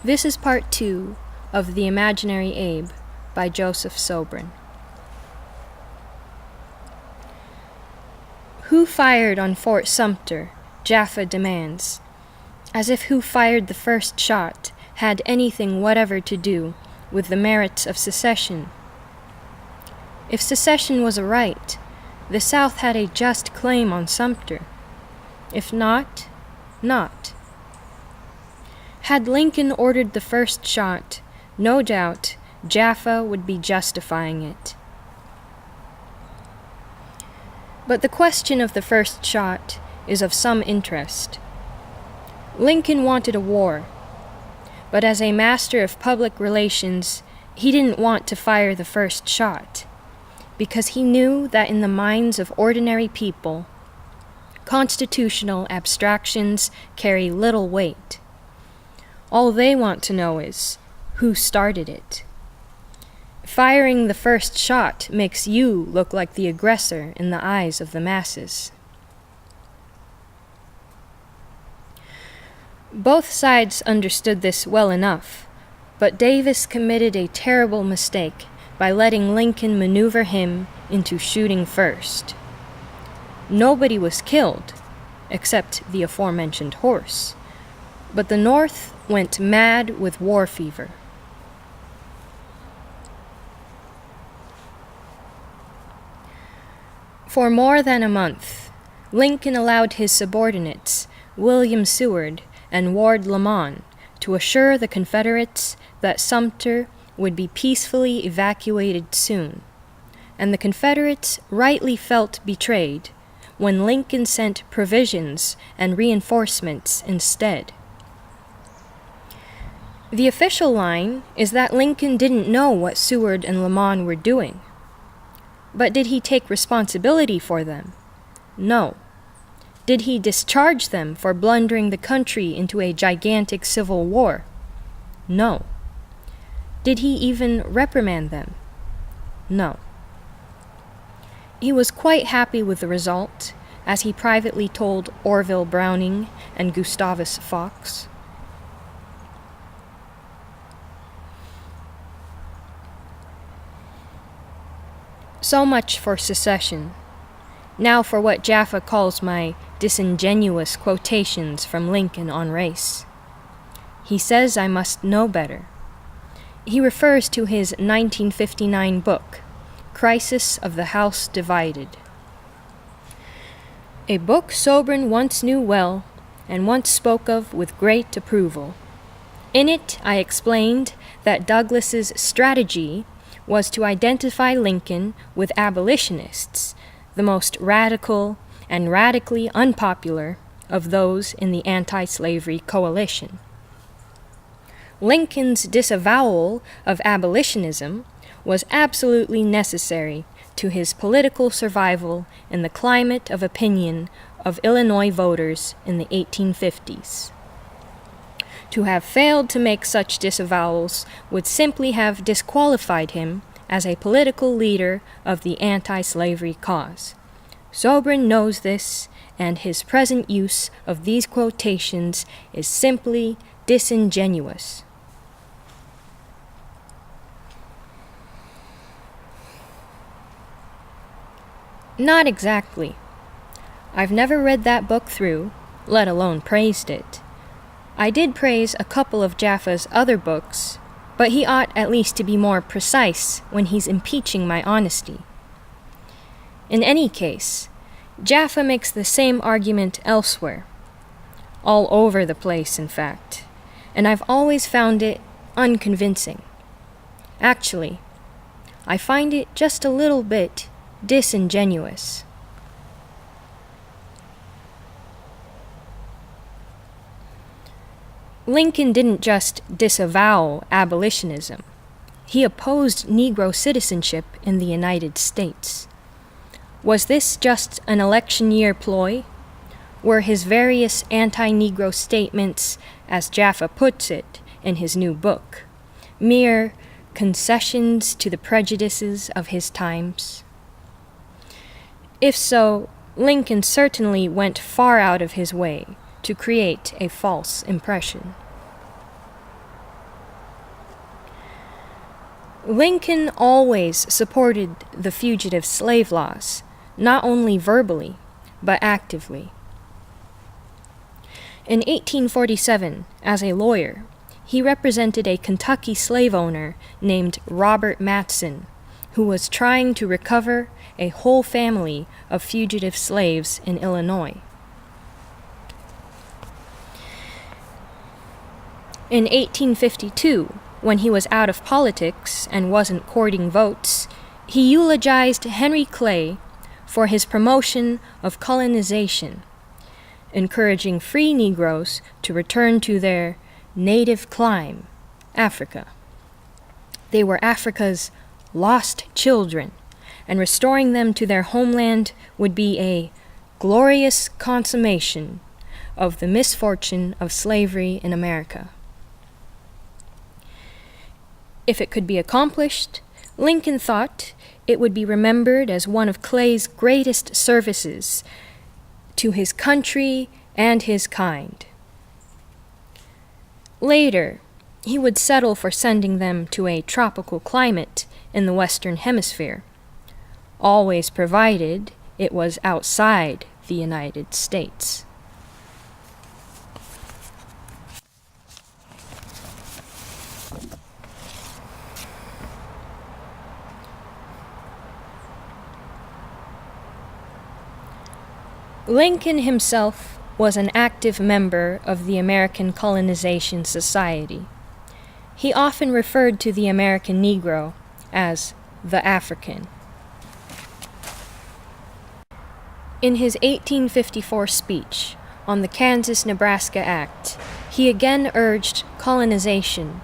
This is part 2 of The Imaginary Abe by Joseph Sobran. Who fired on Fort Sumter? Jaffa demands, as if who fired the first shot had anything whatever to do with the merits of secession. If secession was a right, the South had a just claim on Sumter. If not, not. Had Lincoln ordered the first shot, no doubt Jaffa would be justifying it. But the question of the first shot is of some interest. Lincoln wanted a war, but as a master of public relations, he didn't want to fire the first shot, because he knew that in the minds of ordinary people, constitutional abstractions carry little weight. All they want to know is, who started it? Firing the first shot makes you look like the aggressor in the eyes of the masses. Both sides understood this well enough, but Davis committed a terrible mistake by letting Lincoln maneuver him into shooting first. Nobody was killed, except the aforementioned horse, but the North went mad with war fever. For more than a month, Lincoln allowed his subordinates, William Seward and Ward Lamon, to assure the Confederates that Sumter would be peacefully evacuated soon, and the Confederates rightly felt betrayed when Lincoln sent provisions and reinforcements instead. The official line is that Lincoln didn't know what Seward and Lamon were doing. But did he take responsibility for them? No. Did he discharge them for blundering the country into a gigantic civil war? No. Did he even reprimand them? No. He was quite happy with the result, as he privately told Orville Browning and Gustavus Fox. So much for secession. Now for what Jaffa calls my disingenuous quotations from Lincoln on race. He says I must know better. He refers to his 1959 book, Crisis of the House Divided. A book Sobran once knew well and once spoke of with great approval. In it I explained that Douglas's strategy was to identify Lincoln with abolitionists, the most radical and radically unpopular of those in the anti-slavery coalition. Lincoln's disavowal of abolitionism was absolutely necessary to his political survival in the climate of opinion of Illinois voters in the 1850s. To have failed to make such disavowals would simply have disqualified him as a political leader of the anti-slavery cause. Sobran knows this, and his present use of these quotations is simply disingenuous. Not exactly. I've never read that book through, let alone praised it. I did praise a couple of Jaffa's other books, but he ought at least to be more precise when he's impeaching my honesty. In any case, Jaffa makes the same argument elsewhere, all over the place in fact, and I've always found it unconvincing. Actually, I find it just a little bit disingenuous. Lincoln didn't just disavow abolitionism. He opposed Negro citizenship in the United States. Was this just an election year ploy? Were his various anti-Negro statements, as Jaffa puts it in his new book, mere concessions to the prejudices of his times? If so, Lincoln certainly went far out of his way to create a false impression. Lincoln always supported the fugitive slave laws, not only verbally, but actively. In 1847, as a lawyer, he represented a Kentucky slave owner named Robert Matson, who was trying to recover a whole family of fugitive slaves in Illinois. In 1852, when he was out of politics and wasn't courting votes, he eulogized Henry Clay for his promotion of colonization, encouraging free Negroes to return to their native clime, Africa. They were Africa's lost children, and restoring them to their homeland would be a glorious consummation of the misfortune of slavery in America. If it could be accomplished, Lincoln thought it would be remembered as one of Clay's greatest services to his country and his kind. Later, he would settle for sending them to a tropical climate in the Western Hemisphere, always provided it was outside the United States. Lincoln himself was an active member of the American Colonization Society. He often referred to the American Negro as the African. In his 1854 speech on the Kansas-Nebraska Act, he again urged colonization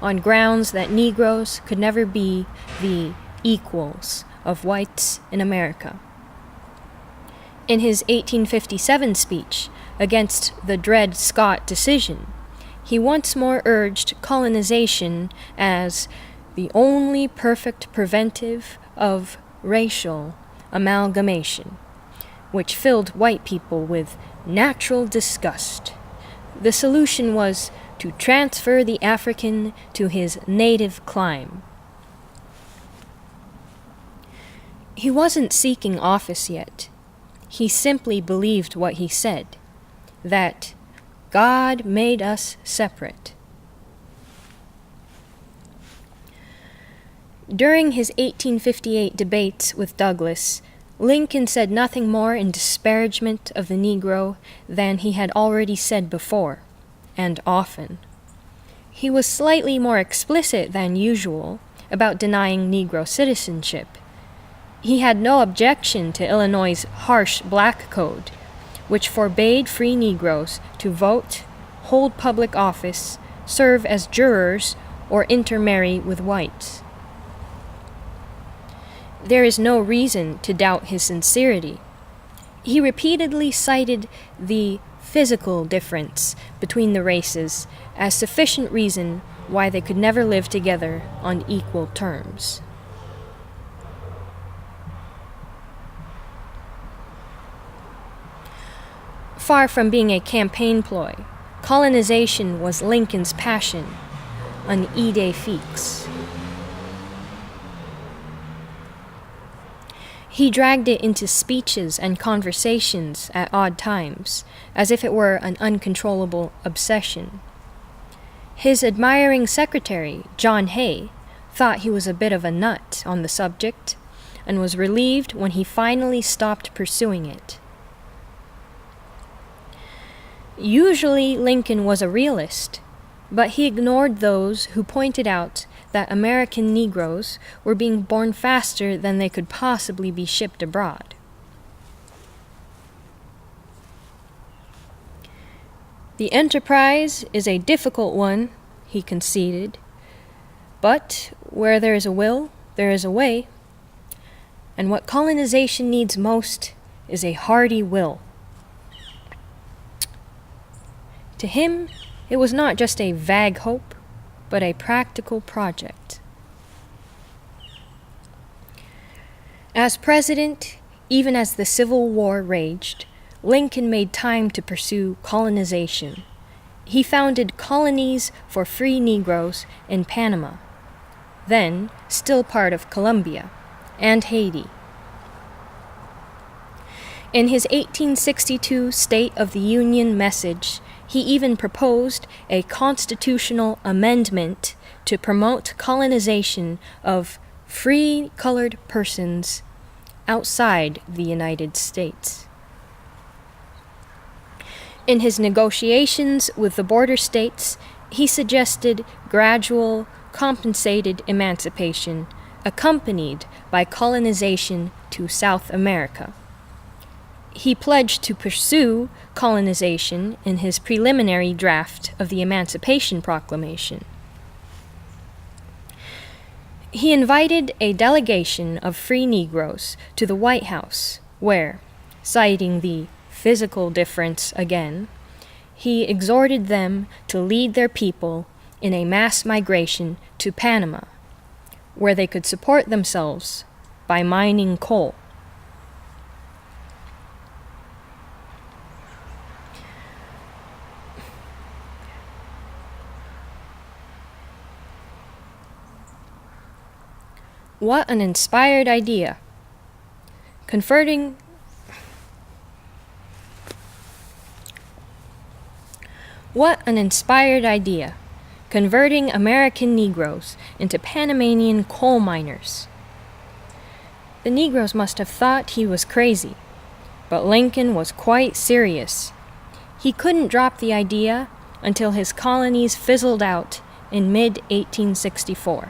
on grounds that Negroes could never be the equals of whites in America. In his 1857 speech against the Dred Scott decision, he once more urged colonization as the only perfect preventive of racial amalgamation, which filled white people with natural disgust. The solution was to transfer the African to his native clime. He wasn't seeking office yet. He simply believed what he said, that God made us separate. During his 1858 debates with Douglas, Lincoln said nothing more in disparagement of the Negro than he had already said before, and often. He was slightly more explicit than usual about denying Negro citizenship. He had no objection to Illinois' harsh black code, which forbade free Negroes to vote, hold public office, serve as jurors, or intermarry with whites. There is no reason to doubt his sincerity. He repeatedly cited the physical difference between the races as sufficient reason why they could never live together on equal terms. Far from being a campaign ploy, colonization was Lincoln's passion, an idée fixe. He dragged it into speeches and conversations at odd times, as if it were an uncontrollable obsession. His admiring secretary, John Hay, thought he was a bit of a nut on the subject, and was relieved when he finally stopped pursuing it. Usually, Lincoln was a realist, but he ignored those who pointed out that American Negroes were being born faster than they could possibly be shipped abroad. The enterprise is a difficult one, he conceded, but where there is a will, there is a way, and what colonization needs most is a hearty will. To him, it was not just a vague hope, but a practical project. As president, even as the Civil War raged, Lincoln made time to pursue colonization. He founded colonies for free Negroes in Panama, then still part of Colombia, and Haiti. In his 1862 State of the Union message, he even proposed a constitutional amendment to promote colonization of free colored persons outside the United States. In his negotiations with the border states, he suggested gradual, compensated emancipation accompanied by colonization to South America. He pledged to pursue colonization in his preliminary draft of the Emancipation Proclamation. He invited a delegation of free Negroes to the White House, where, citing the physical difference again, he exhorted them to lead their people in a mass migration to Panama, where they could support themselves by mining coal. What an inspired idea! What an inspired idea! Converting American Negroes into Panamanian coal miners. The Negroes must have thought he was crazy, but Lincoln was quite serious. He couldn't drop the idea until his colonies fizzled out in mid-1864.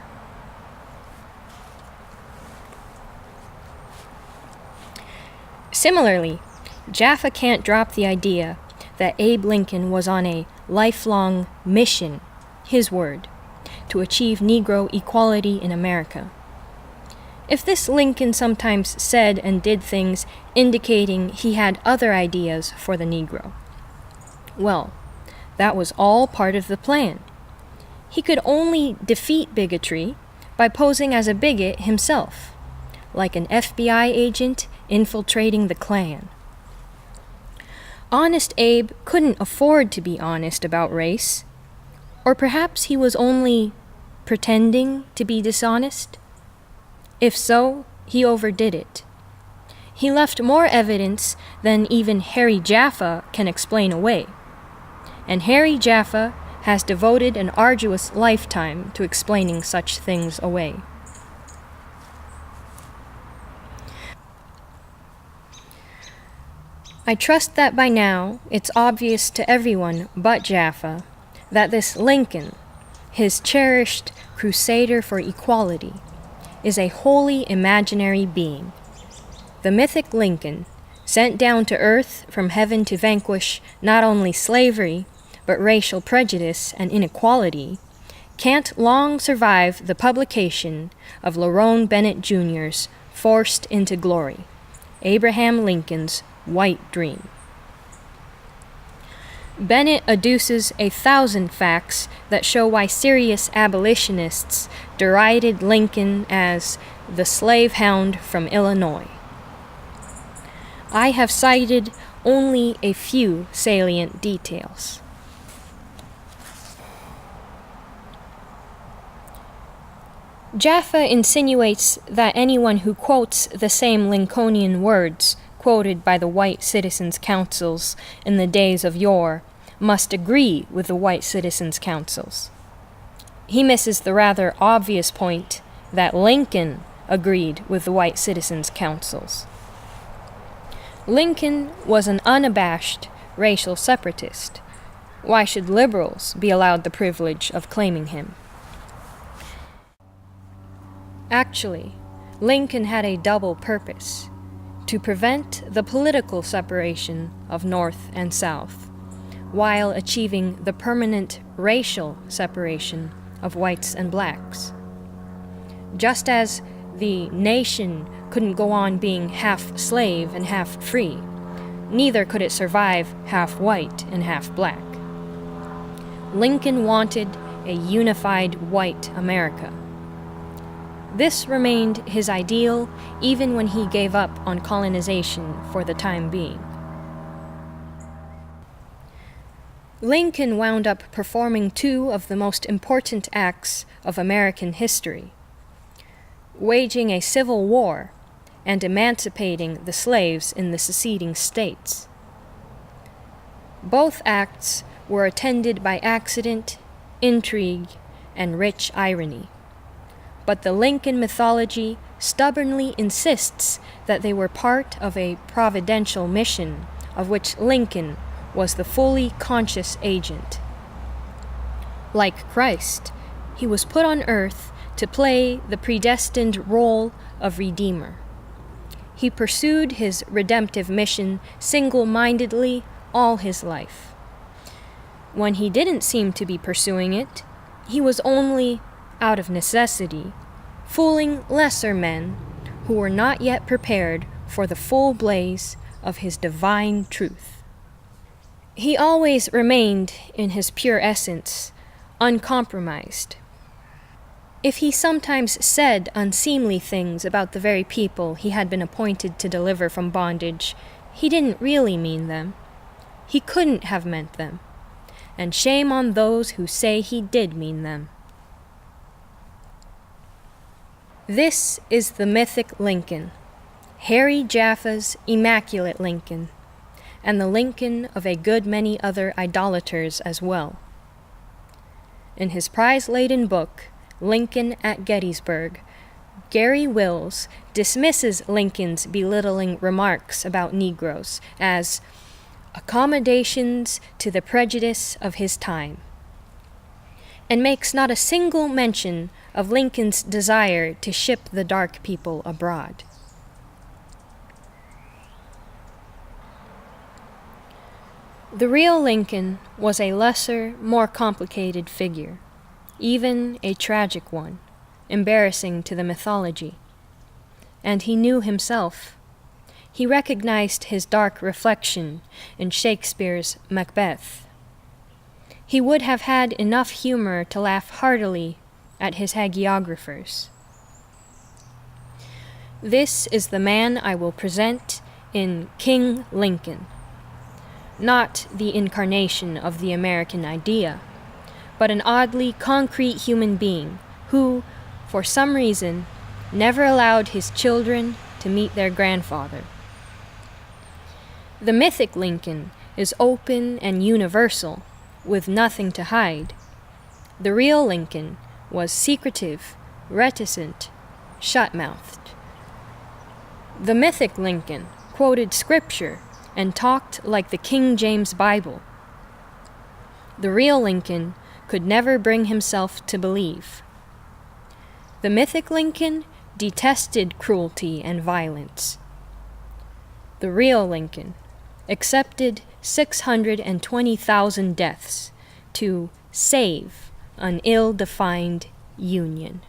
Similarly, Jaffa can't drop the idea that Abe Lincoln was on a lifelong mission, his word, to achieve Negro equality in America. If this Lincoln sometimes said and did things indicating he had other ideas for the Negro, well, that was all part of the plan. He could only defeat bigotry by posing as a bigot himself, like an FBI agent infiltrating the Klan. Honest Abe couldn't afford to be honest about race. Or perhaps he was only pretending to be dishonest? If so, he overdid it. He left more evidence than even Harry Jaffa can explain away. And Harry Jaffa has devoted an arduous lifetime to explaining such things away. I trust that by now it's obvious to everyone but Jaffa that this Lincoln, his cherished crusader for equality, is a wholly imaginary being. The mythic Lincoln, sent down to earth from heaven to vanquish not only slavery, but racial prejudice and inequality, can't long survive the publication of Lerone Bennett Jr.'s Forced into Glory, Abraham Lincoln's White Dream. Bennett adduces 1,000 facts that show why serious abolitionists derided Lincoln as the slave hound from Illinois. I have cited only a few salient details. Jaffa insinuates that anyone who quotes the same Lincolnian words quoted by the white citizens' councils in the days of yore must agree with the white citizens' councils. He misses the rather obvious point that Lincoln agreed with the white citizens' councils. Lincoln was an unabashed racial separatist. Why should liberals be allowed the privilege of claiming him? Actually, Lincoln had a double purpose: to prevent the political separation of North and South, while achieving the permanent racial separation of whites and blacks. Just as the nation couldn't go on being half slave and half free, neither could it survive half white and half black. Lincoln wanted a unified white America. This remained his ideal even when he gave up on colonization for the time being. Lincoln wound up performing two of the most important acts of American history, waging a civil war and emancipating the slaves in the seceding states. Both acts were attended by accident, intrigue, and rich irony. But the Lincoln mythology stubbornly insists that they were part of a providential mission of which Lincoln was the fully conscious agent. Like Christ, he was put on earth to play the predestined role of Redeemer. He pursued his redemptive mission single-mindedly all his life. When he didn't seem to be pursuing it, he was only, out of necessity, fooling lesser men who were not yet prepared for the full blaze of his divine truth. He always remained in his pure essence, uncompromised. If he sometimes said unseemly things about the very people he had been appointed to deliver from bondage, he didn't really mean them. He couldn't have meant them, and shame on those who say he did mean them. This is the mythic Lincoln, Harry Jaffe's immaculate Lincoln, and the Lincoln of a good many other idolaters as well. In his prize-laden book, Lincoln at Gettysburg, Gary Wills dismisses Lincoln's belittling remarks about Negroes as accommodations to the prejudice of his time, and makes not a single mention of Lincoln's desire to ship the dark people abroad. The real Lincoln was a lesser, more complicated figure, even a tragic one, embarrassing to the mythology. And he knew himself. He recognized his dark reflection in Shakespeare's Macbeth. He would have had enough humor to laugh heartily at his hagiographers. This is the man I will present in King Lincoln, not the incarnation of the American idea, but an oddly concrete human being who, for some reason, never allowed his children to meet their grandfather. The mythic Lincoln is open and universal, with nothing to hide. The real Lincoln was secretive, reticent, shut-mouthed. The mythic Lincoln quoted scripture and talked like the King James Bible. The real Lincoln could never bring himself to believe. The mythic Lincoln detested cruelty and violence. The real Lincoln accepted 620,000 deaths to save an ill-defined Union.